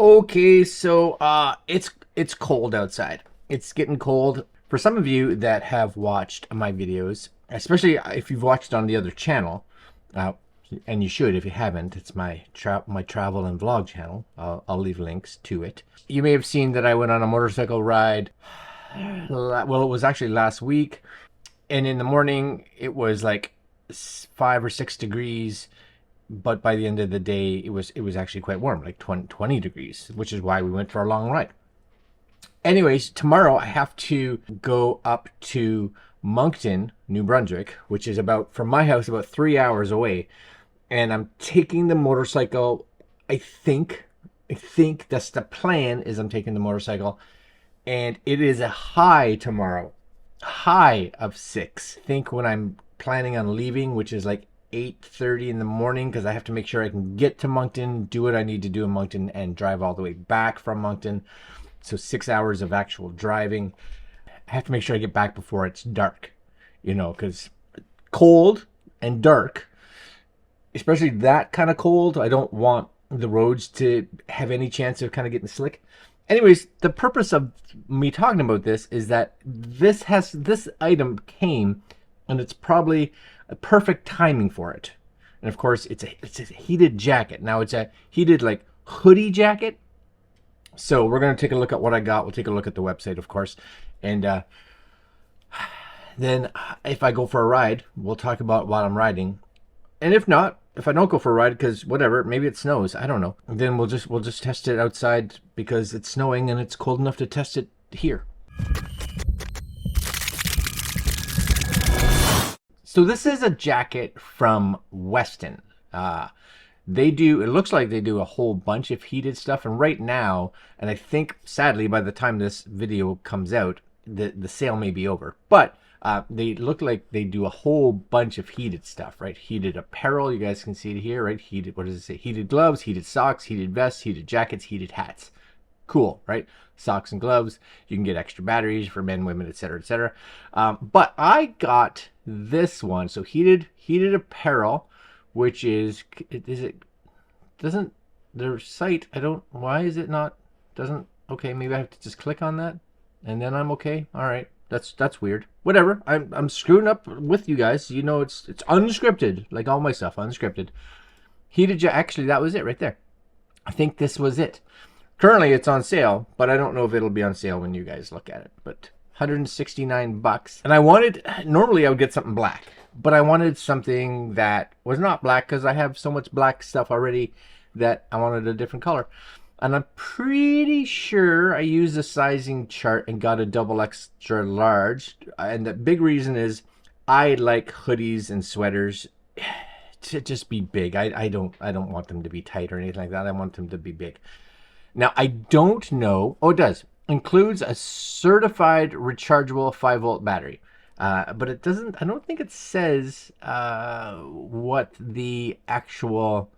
Okay, so it's cold outside. It's getting cold. For some of you that have watched my videos, especially if you've watched on the other channel, uh, and you should if you haven't, it's my travel and vlog channel. I'll leave links to it. You may have seen that I went on a motorcycle ride. Well, it was actually last week, and in the morning it was like 5 or 6 degrees, but by the end of the day it was actually quite warm, like 20 degrees, which is why we went for a long ride. Anyways, tomorrow I have to go up to Moncton, New Brunswick, which is about, from my house, about 3 hours away. And I'm taking the motorcycle. I think that's the plan, is I'm taking the motorcycle. And it is a high tomorrow, high of 6. Think when I'm planning on leaving, which is like 8:30 in the morning, because I have to make sure I can get to Moncton, do what I need to do in Moncton, and drive all the way back from Moncton. So 6 hours of actual driving. I have to make sure I get back before it's dark, because cold and dark, especially that kind of cold, I don't want the roads to have any chance of kind of getting slick. Anyways, the purpose of me talking about this is that this item came, and it's probably a perfect timing for it. And of course, it's a heated jacket. Now it's a heated, like, hoodie jacket. So we're going to take a look at what I got. We'll take a look at the website, of course. And then if I go for a ride, we'll talk about while I'm riding. And if not, if I don't go for a ride, because whatever, maybe it snows, I don't know, then we'll just test it outside, because it's snowing and it's cold enough to test it here. So this is a jacket from Weston. It looks like they do a whole bunch of heated stuff, and right now, and I think sadly by the time this video comes out, the sale may be over, but they look like they do a whole bunch of heated stuff, right? Heated apparel, you guys can see it here, right? Heated, what does it say? Heated gloves, heated socks, heated vests, heated jackets, heated hats. Cool, right? Socks and gloves. You can get extra batteries for men, women, etc., etc. But I got this one. So heated apparel, which doesn't their site? Why is it not? Doesn't okay? Maybe I have to just click on that, and then I'm okay. All right, that's weird. Whatever. I'm screwing up with you guys. It's unscripted, like all my stuff, unscripted. Actually, that was it right there. I think this was it. Currently, it's on sale, but I don't know if it'll be on sale when you guys look at it. But $169, and normally I would get something black, but I wanted something that was not black, because I have so much black stuff already that I wanted a different color. And I'm pretty sure I used the sizing chart and got a double extra large. And the big reason is I like hoodies and sweaters to just be big. I don't want them to be tight or anything like that. I want them to be big. Now, I don't know. Oh, it does. Includes a certified rechargeable 5-volt battery. But it doesn't, I don't think it says what the actual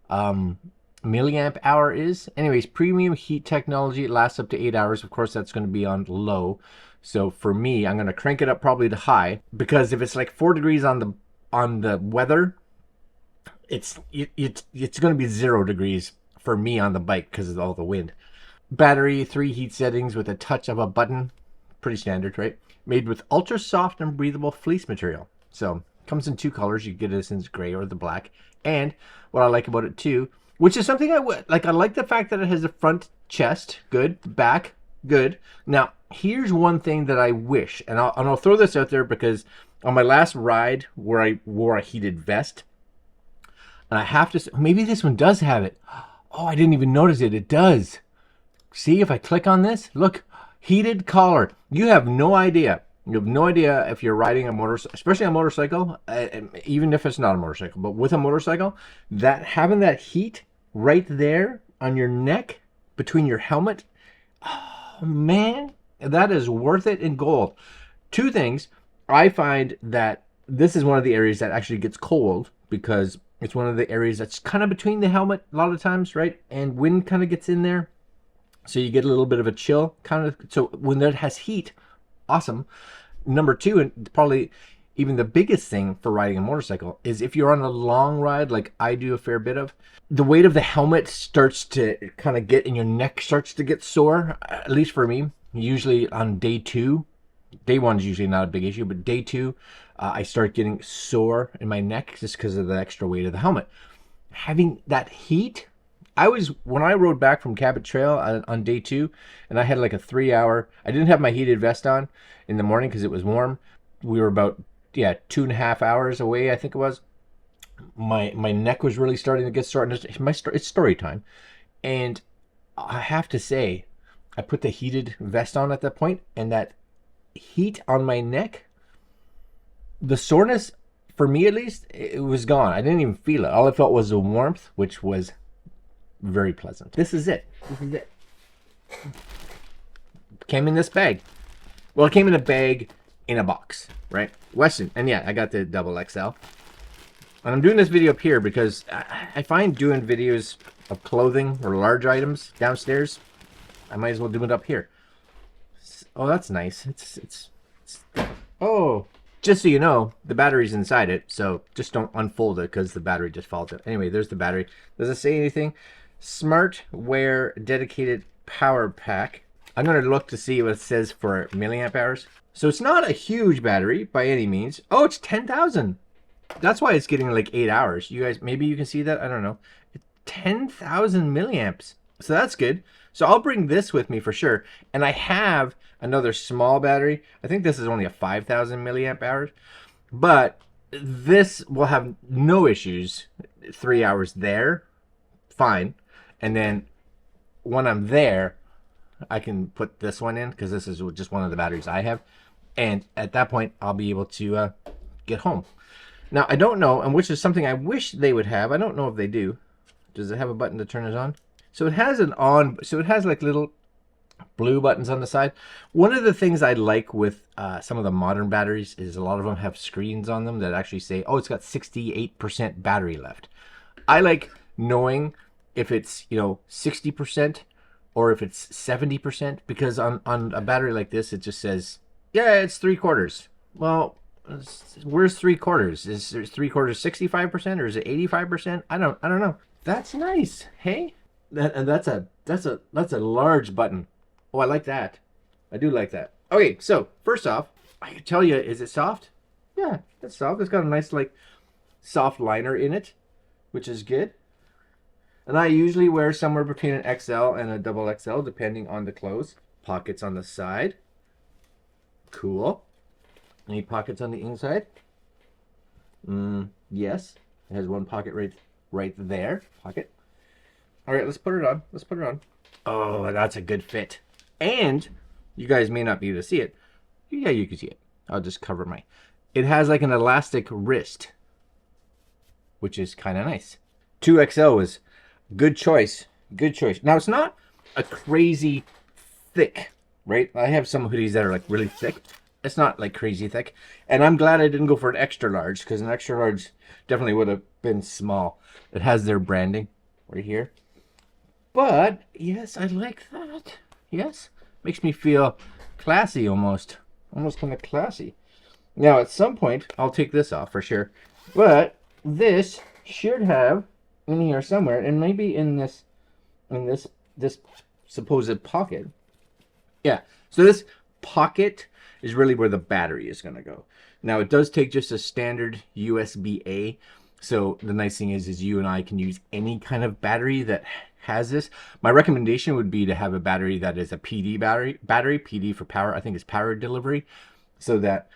milliamp hour is. Anyways, premium heat technology. It lasts up to 8 hours. Of course, that's going to be on low. So for me, I'm going to crank it up probably to high, because if it's like 4 degrees on the weather, it's going to be 0 degrees for me on the bike because of all the wind. Battery, 3 heat settings with a touch of a button. Pretty standard, right? Made with ultra soft and breathable fleece material. So comes in 2 colors. You get it in gray or the black. And what I like about it too, which is something I like the fact that it has a front chest, good, the back, good. Now here's one thing that I wish, and I'll throw this out there, because on my last ride where I wore a heated vest, and I have to, maybe this one does have it. Oh, I didn't even notice it. It does. See, if I click on this, look, heated collar. You have no idea. You have no idea if you're riding a motorcycle, especially a motorcycle, even if it's not a motorcycle, but with a motorcycle, that having that heat right there on your neck between your helmet, oh man, that is worth it in gold. 2 things. I find that this is one of the areas that actually gets cold, because it's one of the areas that's kind of between the helmet a lot of times, right? And wind kind of gets in there. So you get a little bit of a chill kind of. So when that has heat, awesome. Number 2, and probably even the biggest thing for riding a motorcycle is if you're on a long ride, like I do a fair bit of, the weight of the helmet starts to kind of get in your neck, starts to get sore, at least for me. Usually on day 2, day 1 is usually not a big issue, but day 2, I start getting sore in my neck just because of the extra weight of the helmet. Having that heat, when I rode back from Cabot Trail on day 2, and I had like a 3-hour, I didn't have my heated vest on in the morning because it was warm. We were about 2.5 hours away, I think it was. My neck was really starting to get sore. It's story time, and I have to say, I put the heated vest on at that point, and that heat on my neck, the soreness, for me at least, it was gone. I didn't even feel it. All I felt was the warmth, which was very pleasant. This is it. Came in this bag. Well, it came in a bag in a box, right? Weston. And yeah, I got the double XL. And I'm doing this video up here because I find doing videos of clothing or large items downstairs, I might as well do it up here. Oh, that's nice. It's oh, just so you know, the battery's inside it, so just don't unfold it because the battery just falls out. Anyway, there's the battery. Does it say anything? Smart Wear dedicated power pack. I'm going to look to see what it says for milliamp hours. So it's not a huge battery by any means. Oh, it's 10,000. That's why it's getting like 8 hours. You guys, maybe you can see that. I don't know. It's 10,000 milliamps. So that's good. So I'll bring this with me for sure. And I have another small battery. I think this is only a 5,000 milliamp hours. But this will have no issues. 3 hours there. Fine. And then when I'm there, I can put this one in because this is just one of the batteries I have. And at that point, I'll be able to get home. Now, I don't know, and which is something I wish they would have. I don't know if they do. Does it have a button to turn it on? So it has an on, so it has like little blue buttons on the side. One of the things I like with some of the modern batteries is a lot of them have screens on them that actually say, oh, it's got 68% battery left. I like knowing if it's, 60% or if it's 70%, because on a battery like this, it just says, yeah, it's 3/4. Well, where's 3/4? Is 3/4 65% or is it 85%? I don't know. That's nice. Hey, that's a large button. Oh, I like that. I do like that. Okay, so first off, I can tell you, is it soft? Yeah, it's soft. It's got a nice like soft liner in it, which is good. And I usually wear somewhere between an XL and a double XL, depending on the clothes. Pockets on the side. Cool. Any pockets on the inside? Yes. It has one pocket right there. Pocket. All right, let's put it on. Let's put it on. Oh, that's a good fit. And you guys may not be able to see it. Yeah, you can see it. I'll just cover my... It has like an elastic wrist, which is kind of nice. 2XL was good choice. Good choice. Now, it's not a crazy thick, right? I have some hoodies that are like really thick. It's not like crazy thick. And I'm glad I didn't go for an extra large, because an extra large definitely would have been small. It has their branding right here. But, yes, I like that. Yes. Makes me feel classy almost. Almost kind of classy. Now, at some point, I'll take this off for sure. But this should have in here somewhere, and maybe in this supposed pocket. Yeah. So this pocket is really where the battery is going to go. Now, it does take just a standard USB-A. So the nice thing is you and I can use any kind of battery that has this. My recommendation would be to have a battery that is a PD battery. PD for power, I think is power delivery. So that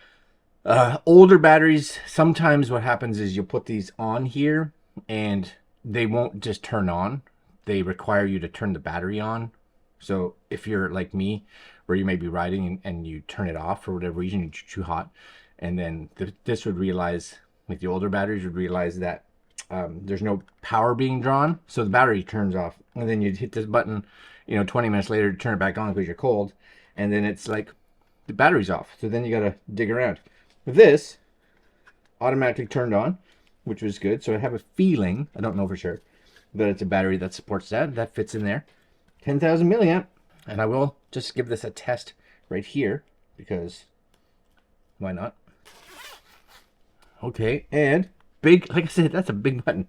older batteries, sometimes what happens is you'll put these on here and they won't just turn on. They require you to turn the battery on. So if you're like me, where you may be riding and you turn it off for whatever reason, it's too hot, and then this would realize, like the older batteries would realize that there's no power being drawn, so the battery turns off, and then you'd hit this button, 20 minutes later to turn it back on because you're cold, and then it's like the battery's off. So then you gotta dig around. This automatically turned on, which was good. So I have a feeling, I don't know for sure, that it's a battery that supports that. That fits in there. 10,000 milliamp. And I will just give this a test right here, because why not? Okay, and big, like I said, that's a big button.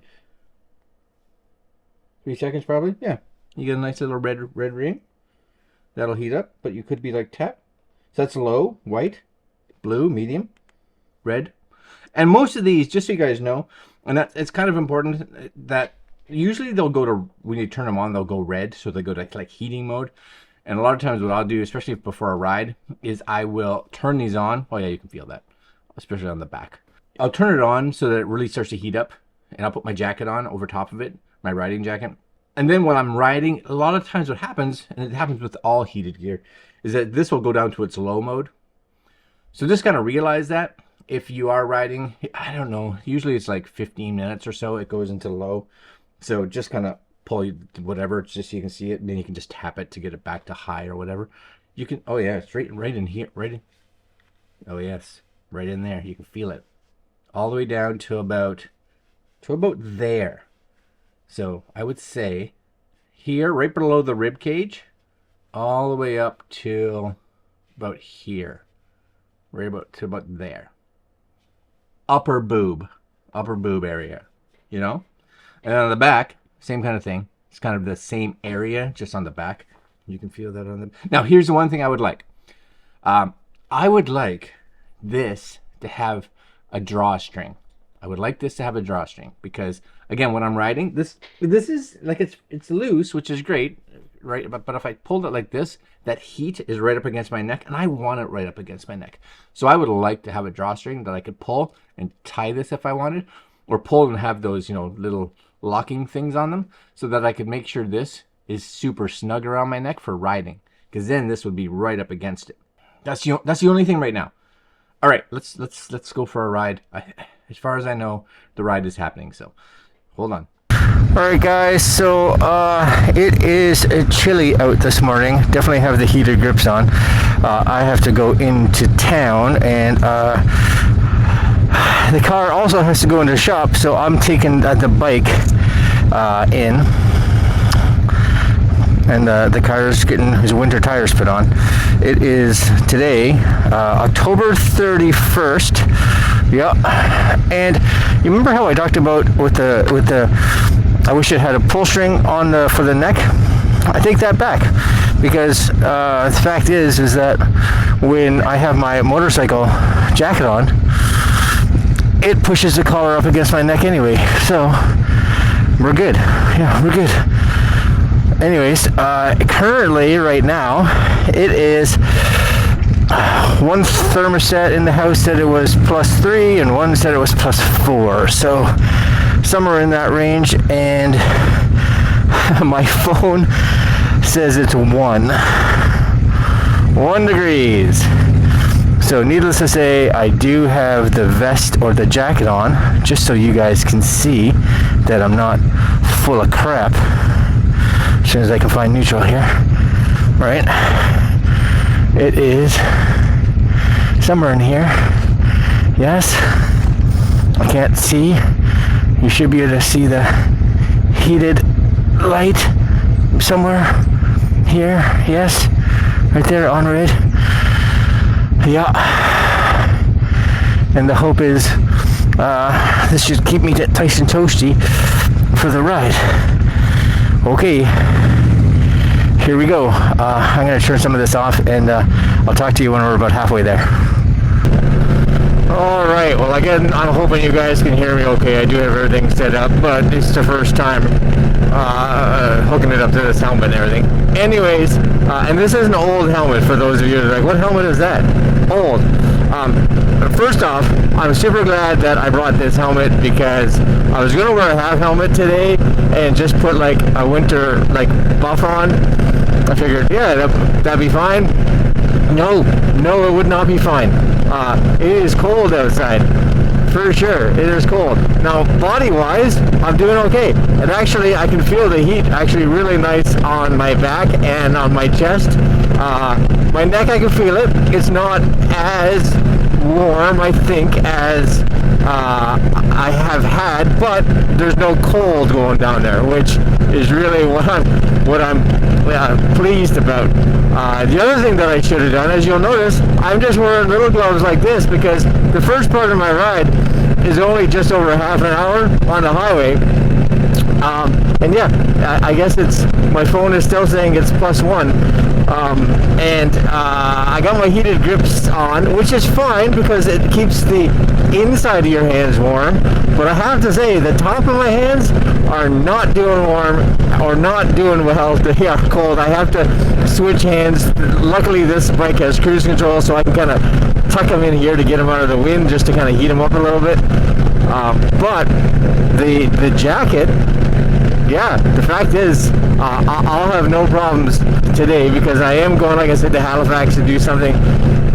3 seconds probably. Yeah, you get a nice little red ring. That'll heat up, but you could be like tap. So that's low, white, blue, medium, red. And most of these, just so you guys know, and that it's kind of important that usually they'll go to, when you turn them on, they'll go red. So they go to like heating mode. And a lot of times what I'll do, especially before a ride, is I will turn these on. Oh yeah, you can feel that, especially on the back. I'll turn it on so that it really starts to heat up. And I'll put my jacket on over top of it, my riding jacket. And then when I'm riding, a lot of times what happens, and it happens with all heated gear, is that this will go down to its low mode. So just kind of realize that if you are riding, I don't know, usually it's like 15 minutes or so, it goes into low. So just kind of pull whatever, just so you can see it, and then you can just tap it to get it back to high or whatever. You can, oh yeah, it's right in here, right in, oh yes, right in there. You can feel it all the way down to about there. So I would say here, right below the rib cage, all the way up to about here, right about to about there. Upper boob area, you know? And on the back, same kind of thing. It's kind of the same area, just on the back. You can feel that on the... Now, here's the one thing I would like. I would like this to have a drawstring. I would like this to have a drawstring because, again, when I'm riding, this is like it's loose, which is great, right? But if I pulled it like this, that heat is right up against my neck, and I want it right up against my neck. So I would like to have a drawstring that I could pull and tie this if I wanted, or pull and have those, you know, little locking things on them, so that I could make sure this is super snug around my neck for riding, because then this would be right up against it. That's the only thing right now. All right, let's go for a ride. As far as I know, the ride is happening, so hold on. Alright guys, so it is chilly out this morning. Definitely have the heated grips on. I have to go into town, and the car also has to go into the shop, so I'm taking the bike in. And the car's getting his winter tires put on. It is today, October 31st. Yeah, and you remember how I talked about with the I wish it had a pull string on for the neck? I take that back, because the fact is that when I have my motorcycle jacket on, it pushes the collar up against my neck anyway. So we're good. Yeah, we're good. Anyways, currently right now it is one thermostat in the house said it was +3 and one said it was +4, so somewhere in that range, and my phone says it's 1 degrees. So needless to say, I do have the vest or the jacket on, just so you guys can see that I'm not full of crap. As soon as I can find neutral here, right? It is somewhere in here. Yes, I can't see. You should be able to see the heated light somewhere here. Yes, right there on red. Yeah, and the hope is this should keep me nice and toasty for the ride. Okay, here we go. I'm going to turn some of this off, and I'll talk to you when we're about halfway there. Alright, well again, I'm hoping you guys can hear me okay. I do have everything set up, but it's the first time hooking it up to this helmet and everything. Anyways, and this is an old helmet for those of you that are like, what helmet is that? Old. First off, I'm super glad that I brought this helmet, because I was going to wear a half helmet today and just put like a winter like buff on. I figured, yeah, that'd be fine. No, it would not be fine. It is cold outside, for sure. It is cold. Now, body-wise, I'm doing okay. And actually, I can feel the heat actually really nice on my back and on my chest. My neck, I can feel it. It's not as warm, I think, as I have had, but there's no cold going down there, which is really what I'm pleased about. The other thing that I should have done, as you'll notice, I'm just wearing little gloves like this, because the first part of my ride, is only just over half an hour on the highway. And yeah, I guess my phone is still saying it's +1. And I got my heated grips on, which is fine because it keeps the inside of your hands warm. But I have to say, the top of my hands are not doing warm or not doing well. They are cold. I have to switch hands. Luckily, this bike has cruise control, so I can kind of tuck them in here to get them out of the wind, just to kind of heat them up a little bit. But the jacket, yeah, the fact is, I'll have no problems today because I am going, like I said, to Halifax to do something.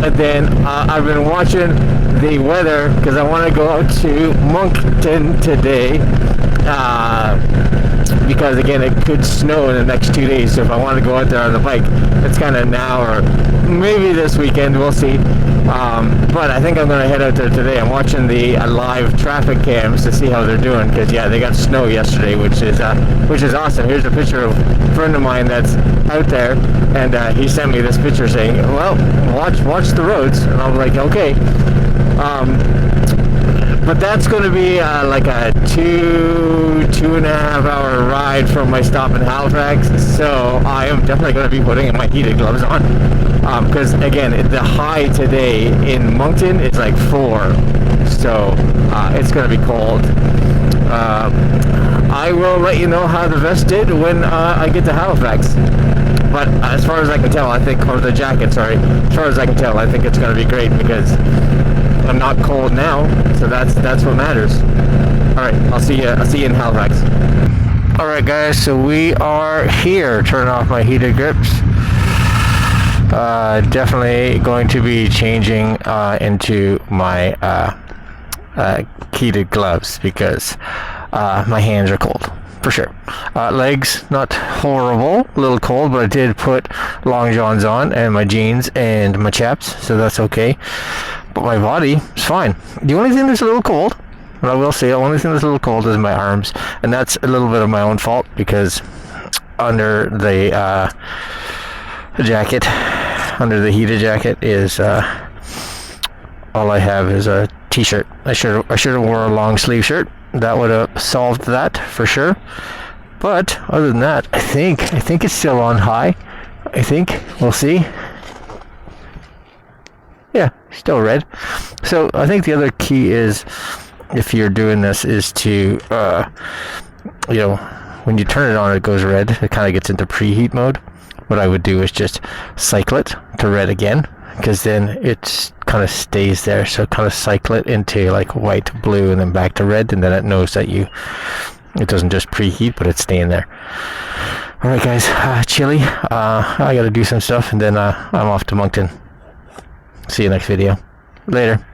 And then I've been watching the weather because I want to go out to Moncton today. Because again, it could snow in the next 2 days. So if I want to go out there on the bike, it's kind of now or maybe this weekend. We'll see. But I think I'm going to head out there today. I'm watching the live traffic cams to see how they're doing because yeah, they got snow yesterday, which is awesome. Here's a picture of a friend of mine that's out there, and he sent me this picture saying, "Well, watch the roads," and I'm like, okay. But that's going to be like a 2.5 hour ride from my stop in Halifax, so I am definitely going to be putting my heated gloves on because again, the high today in Moncton is like 4, so it's going to be cold. I will let you know how the vest did when I get to Halifax. But as far as I can tell, I think, or the jacket, sorry, as far as I can tell, I think it's going to be great because I'm not cold now, so that's what matters. All right, I'll see you in Halifax. All right, guys, so we are here. Turn off my heated grips. Definitely going to be changing into my heated gloves because my hands are cold. For sure. Legs, not horrible, a little cold, but I did put long johns on and my jeans and my chaps, so that's okay. But my body is fine. The only thing that's a little cold, what I will say, the only thing that's a little cold is my arms, and that's a little bit of my own fault because under the jacket, under the heated jacket is all I have is a t-shirt. I should have wore a long sleeve shirt. That would have solved that for sure. But other than that, I think it's still on high. I think we'll see. Yeah, still red. So I think the other key is, if you're doing this, is to when you turn it on, it goes red. It kind of gets into preheat mode. What I would do is just cycle it to red again, because then it kind of stays there. So kind of cycle it into like white, blue, and then back to red, and then it knows that it doesn't just preheat, but it's staying there. All right, guys, chilly. I got to do some stuff, and then I'm off to Moncton. See you next video. Later.